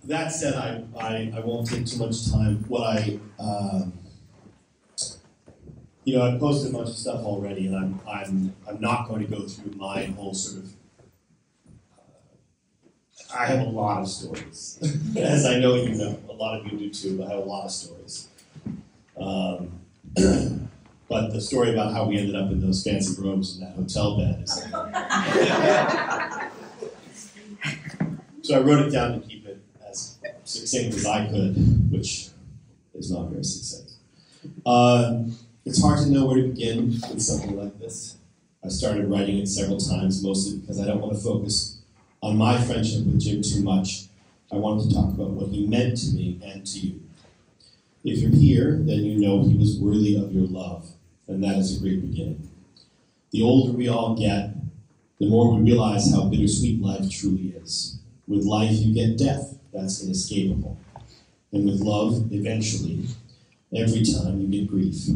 that said, I won't take too much time. I've posted a bunch of stuff already, and I'm not going to go through my whole sort of. I have a lot of stories, as I know you know. A lot of you do too. But I have a lot of stories. But the story about how we ended up in those fancy rooms in that hotel bed is. So I wrote it down to keep it as succinct as I could, which is not very succinct. It's hard to know where to begin with something like this. I started writing it several times, mostly because I don't want to focus on my friendship with Jim too much. I wanted to talk about what he meant to me and to you. If you're here, then you know he was worthy of your love, and that is a great beginning. The older we all get, the more we realize how bittersweet life truly is. With life, you get death. That's inescapable. And with love, eventually, every time you get grief.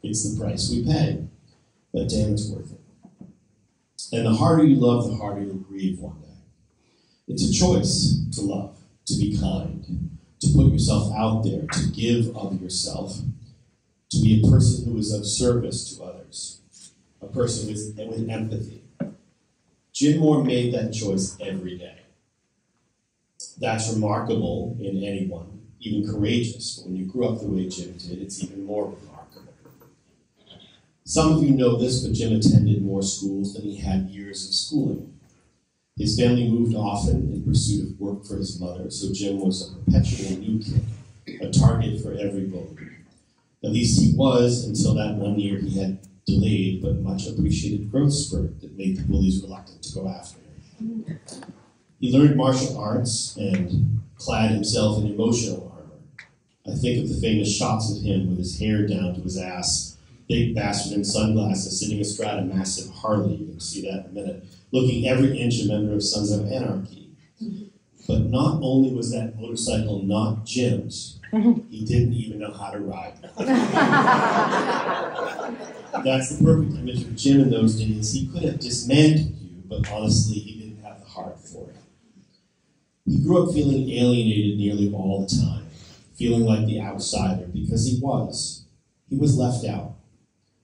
It's the price we pay. But damn, it's worth it. And the harder you love, the harder you'll grieve one day. It's a choice to love, to be kind, to put yourself out there, to give of yourself, to be a person who is of service to others, a person with empathy. Jim Moore made that choice every day. That's remarkable in anyone, even courageous. But when you grew up the way Jim did, it's even more remarkable. Some of you know this, but Jim attended more schools than he had years of schooling. His family moved often in pursuit of work for his mother, so Jim was a perpetual new kid, a target for every bully. At least he was until that one year he had delayed but much appreciated growth spurt that made the bullies reluctant to go after him. He learned martial arts and clad himself in emotional armor. I think of the famous shots of him with his hair down to his ass, big bastard in sunglasses, sitting astride a massive Harley. You can see that in a minute. Looking every inch a member of Sons of Anarchy. But not only was that motorcycle not Jim's, he didn't even know how to ride. That's the perfect image of Jim in those days. He could have dismantled you, but honestly, he didn't have the heart for it. He grew up feeling alienated nearly all the time, feeling like the outsider, because he was. He was left out.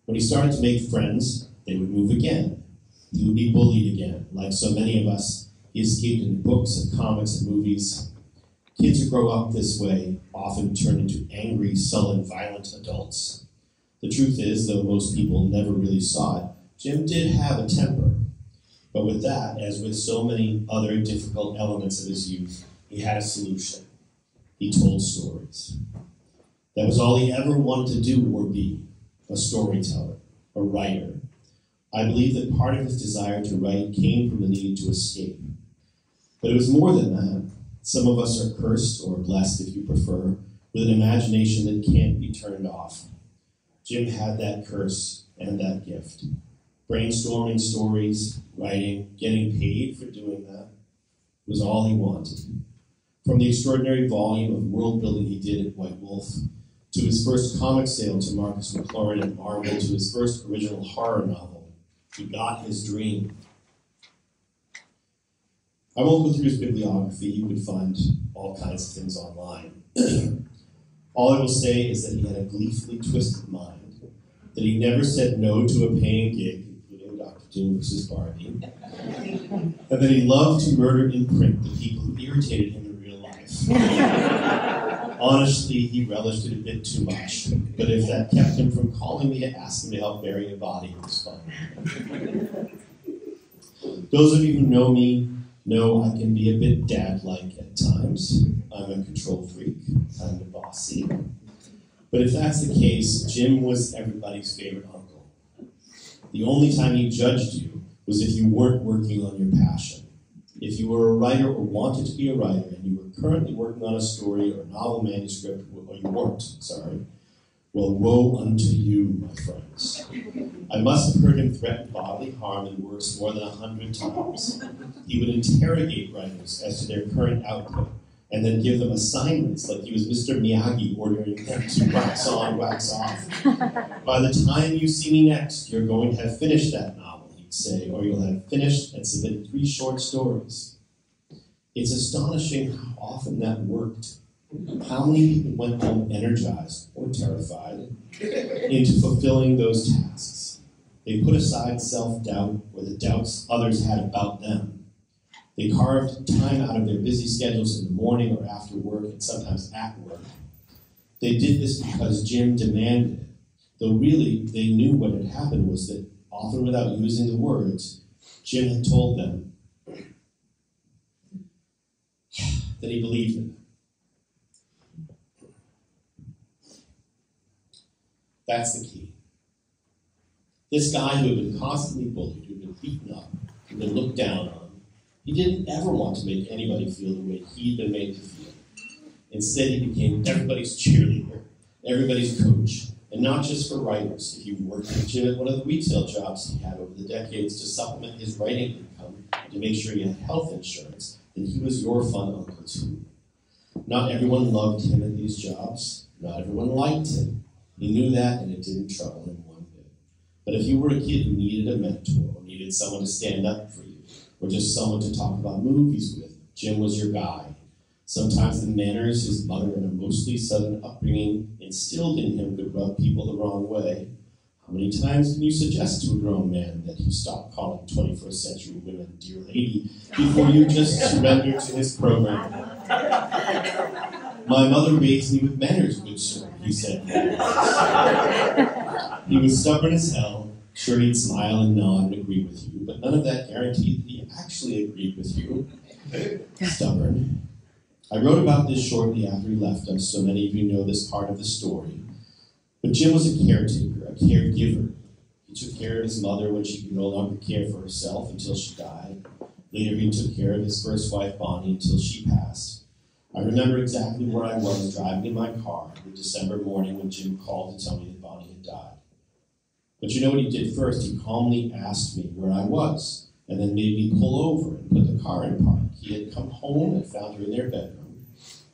When he started to make friends, they would move again. He would be bullied again. Like so many of us, he escaped into books and comics and movies. Kids who grow up this way often turn into angry, sullen, violent adults. The truth is, though most people never really saw it, Jim did have a temper. But with that, as with so many other difficult elements of his youth, he had a solution. He told stories. That was all he ever wanted to do or be, a storyteller, a writer. I believe that part of his desire to write came from the need to escape. But it was more than that. Some of us are cursed, or blessed if you prefer, with an imagination that can't be turned off. Jim had that curse and that gift. Brainstorming stories, writing, getting paid for doing that was all he wanted. From the extraordinary volume of world building he did at White Wolf, to his first comic sale to Marcus McLaurin at Marvel, to his first original horror novel, he got his dream. I won't go through his bibliography. You would find all kinds of things online. All I will say is that he had a gleefully twisted mind, that he never said no to a paying gig, including Dr. Doom vs. Barbie, and that he loved to murder in print the people who irritated him in real life. Honestly, he relished it a bit too much, but if that kept him from calling me to ask him to help bury a body, it was fine. Those of you who know me know I can be a bit dad-like at times. I'm a control freak, kind of bossy. But if that's the case, Jim was everybody's favorite uncle. The only time he judged you was if you weren't working on your passion. If you were a writer or wanted to be a writer and you were currently working on a story or a novel manuscript, or you weren't, well, woe unto you, my friends. I must have heard him threaten bodily harm and worse more than 100 times. He would interrogate writers as to their current output, and then give them assignments like he was Mr. Miyagi ordering them to wax on, wax off. By the time you see me next, you're going to have finished that novel, he'd say, or you'll have finished and submitted 3 short stories. It's astonishing how often that worked. How many people went home energized or terrified into fulfilling those tasks. They put aside self-doubt or the doubts others had about them. They carved time out of their busy schedules in the morning or after work and sometimes at work. They did this because Jim demanded it, though really they knew what had happened was that, often without using the words, Jim had told them that he believed in them. That's the key. This guy who had been constantly bullied, who had been beaten up, who had been looked down on, he didn't ever want to make anybody feel the way he'd been made to feel. Instead, he became everybody's cheerleader, everybody's coach, and not just for writers. If he worked with Jim at one of the retail jobs he had over the decades to supplement his writing income, to make sure he had health insurance, then he was your fun uncle too. Not everyone loved him at these jobs. Not everyone liked him. He knew that, and it didn't trouble him one bit. But if you were a kid who needed a mentor, or needed someone to stand up for you, or just someone to talk about movies with, Jim was your guy. Sometimes the manners his mother and a mostly Southern upbringing instilled in him could rub people the wrong way. How many times can you suggest to a grown man that he stop calling 21st century women dear lady before you just surrender to his program? My mother raised me with manners, good sir, he said. He was stubborn as hell. Sure, he'd smile and nod and agree with you, but none of that guaranteed that he actually agreed with you. Stubborn. I wrote about this shortly after he left us, so many of you know this part of the story. But Jim was a caretaker, a caregiver. He took care of his mother when she could no longer care for herself until she died. Later, he took care of his first wife, Bonnie, until she passed. I remember exactly where I was driving in my car the December morning when Jim called to tell me that Bonnie had died. But you know what he did first? He calmly asked me where I was, and then made me pull over and put the car in park. He had come home and found her in their bedroom.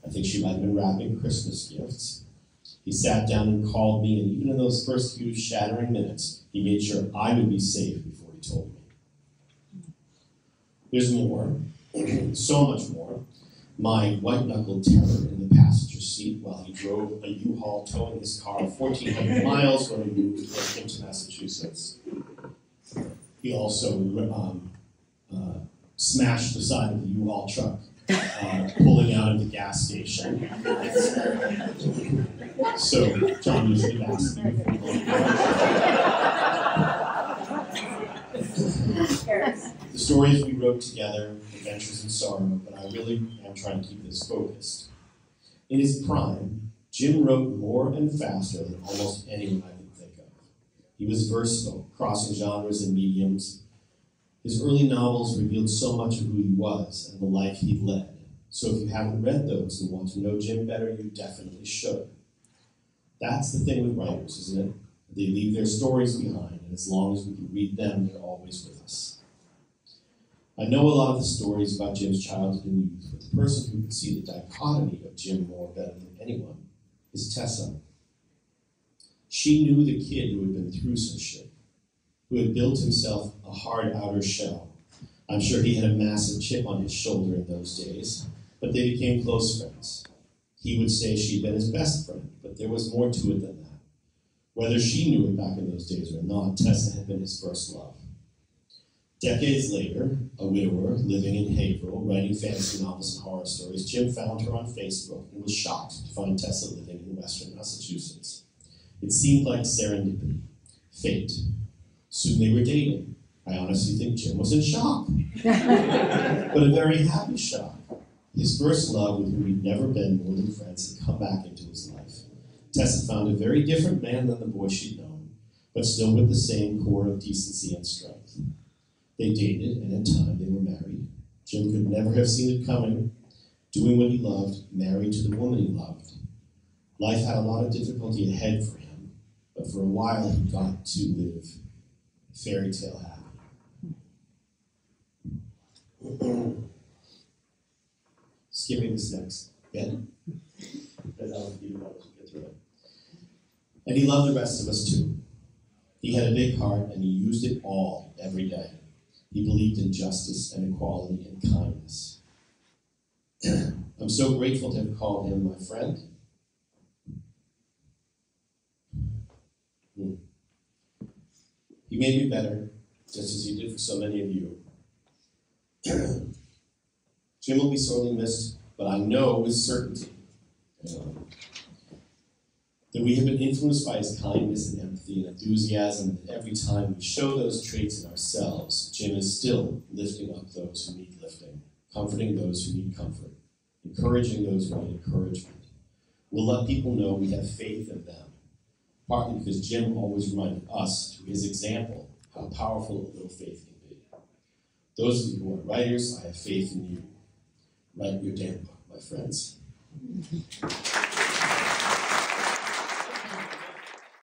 I think she might have been wrapping Christmas gifts. He sat down and called me, and even in those first few shattering minutes, he made sure I would be safe before he told me. There's more, so much more. My white-knuckled terror in the passenger seat while he drove a U-Haul towing his car 1,400 miles when we moved into Massachusetts. He also smashed the side of the U-Haul truck, pulling out of the gas station. So John usually asks me. The stories we wrote together, adventures in sorrow, but I really am trying to keep this focused. In his prime, Jim wrote more and faster than almost anyone I could think of. He was versatile, crossing genres and mediums. His early novels revealed so much of who he was and the life he'd led. So if you haven't read those and want to know Jim better, you definitely should. That's the thing with writers, isn't it? They leave their stories behind, and as long as we can read them, they're always with us. I know a lot of the stories about Jim's childhood and youth, but the person who can see the dichotomy of Jim more better than anyone is Tessa. She knew the kid who had been through some shit, who had built himself a hard outer shell. I'm sure he had a massive chip on his shoulder in those days, but they became close friends. He would say she'd been his best friend, but there was more to it than that. Whether she knew it back in those days or not, Tessa had been his first love. Decades later, a widower living in Haverhill, writing fantasy novels and horror stories, Jim found her on Facebook and was shocked to find Tessa living in Western Massachusetts. It seemed like serendipity, fate. Soon they were dating. I honestly think Jim was in shock, but a very happy shock. His first love, with whom he'd never been more than friends, had come back into his life. Tessa found a very different man than the boy she'd known, but still with the same core of decency and strength. They dated, and in time they were married. Jim could never have seen it coming, doing what he loved, married to the woman he loved. Life had a lot of difficulty ahead for him, but for a while he got to live fairy tale happy. Skipping this next bit, because I'll give you a moment to get through it. And he loved the rest of us too. He had a big heart, and he used it all every day. He believed in justice and equality and kindness. I'm so grateful to have called him my friend. He made me better, just as he did for so many of you. Jim will be sorely missed, but I know with certainty that we have been influenced by his kindness and empathy and enthusiasm, and every time we show those traits in ourselves, Jim is still lifting up those who need lifting, comforting those who need comfort, encouraging those who need encouragement. We'll let people know we have faith in them, partly because Jim always reminded us, through his example, how powerful a little faith can be. Those of you who are writers, I have faith in you. Write your damn book, my friends.